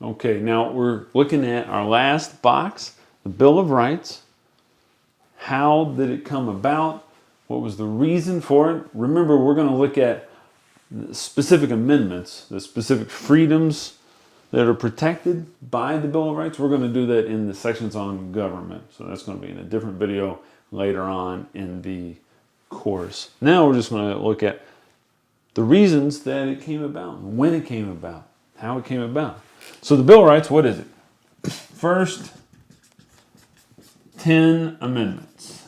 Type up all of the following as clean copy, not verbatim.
Okay, now we're looking at our last box, the Bill of Rights. How did it come about? What was the reason for it? Remember, we're going to look at specific amendments, the specific freedoms that are protected by the Bill of Rights. We're going to do that in the sections on government. So that's going to be in a different video later on in the course. Now we're just going to look at the reasons that it came about, when it came about, how it came about. So the Bill of Rights, what is it? First, 10 amendments.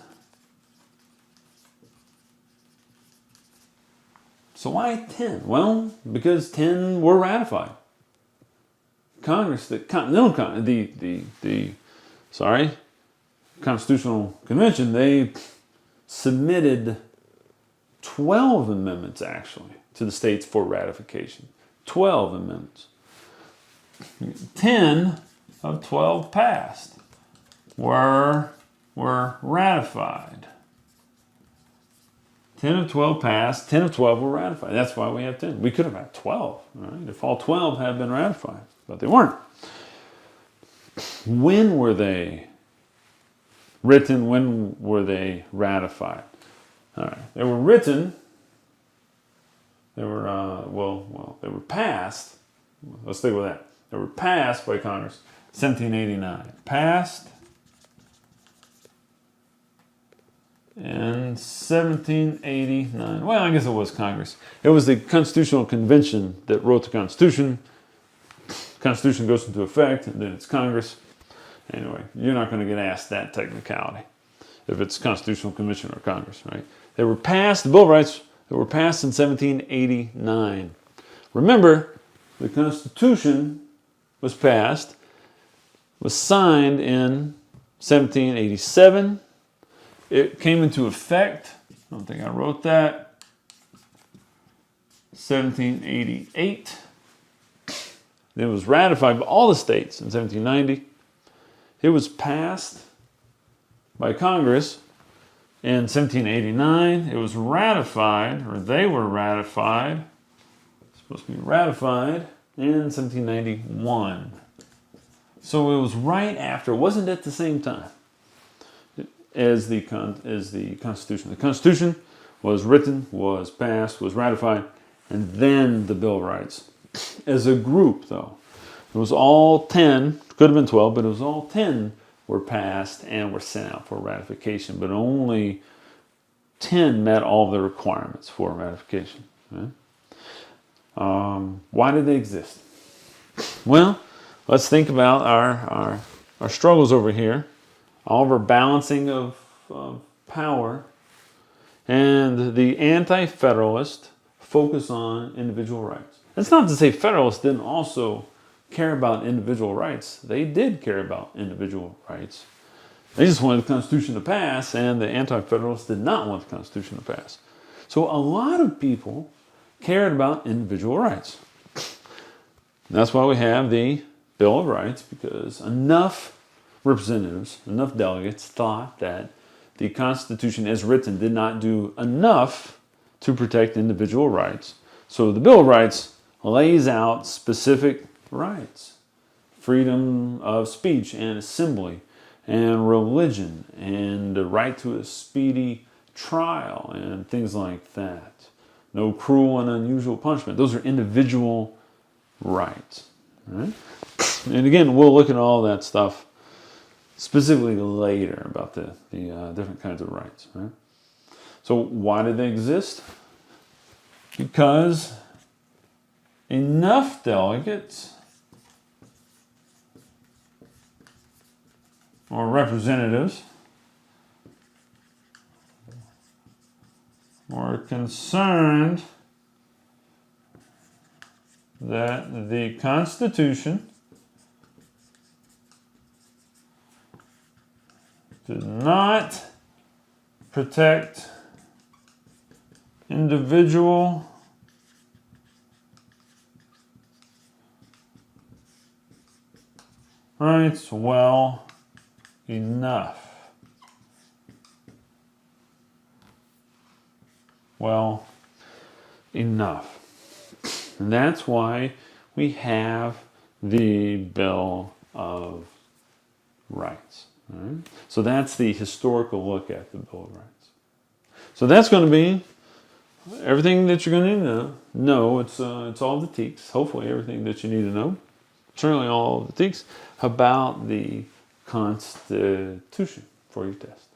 So why 10? Well, because 10 were ratified. Congress, the Constitutional Convention, they submitted 12 amendments actually to the states for ratification. 12 amendments. 10 of 12 passed, were ratified. 10 of 12 passed, 10 of 12 were ratified. That's why we have 10. We could have had 12, right? If all 12 had been ratified, but they weren't. When were they written? When were they ratified? All right, they were written. They were they were passed. Let's stick with that. They were passed by Congress, 1789. Passed in 1789. Well, I guess it was Congress. It was the Constitutional Convention that wrote the Constitution. Constitution goes into effect, and then it's Congress. Anyway, you're not going to get asked that technicality if it's Constitutional Convention or Congress, right? They were passed, the Bill of Rights, they were passed in 1789. Remember, the Constitution was passed, was signed in 1787. It came into effect, I don't think I wrote that, 1788. It was ratified by all the states in 1790. It was passed by Congress in 1789. It was ratified, or they were ratified, supposed to be ratified in 1791. So it was right after, it wasn't at the same time as the Constitution. The Constitution was written, was passed, was ratified, and then the Bill of Rights. As a group, though, it was all 10, could have been 12, but it was all 10 were passed and were sent out for ratification, but only 10 met all the requirements for ratification. Right? Why did they exist? Well, let's think about our struggles over here, all of our balancing of power, and the anti-federalist focus on individual rights. That's not to say Federalists didn't also care about individual rights. They did care about individual rights. They just wanted the Constitution to pass, and the anti-federalists did not want the Constitution to pass. So a lot of people cared about individual rights. And that's why we have the Bill of Rights, because enough representatives, enough delegates thought that the Constitution as written did not do enough to protect individual rights. So the Bill of Rights lays out specific rights: freedom of speech and assembly and religion and the right to a speedy trial and things like that. No cruel and unusual punishment. Those are individual rights. Right? And again, we'll look at all that stuff specifically later about the different kinds of rights. Right? So why did they exist? Because enough delegates or representatives were concerned that the Constitution did not protect individual rights well enough. Well enough. And that's why we have the Bill of Rights. All right? So that's the historical look at the Bill of Rights. So that's going to be everything that you're going to need to know. It's all the teaks. Hopefully everything that you need to know. Certainly all the teaks about the Constitution for your test.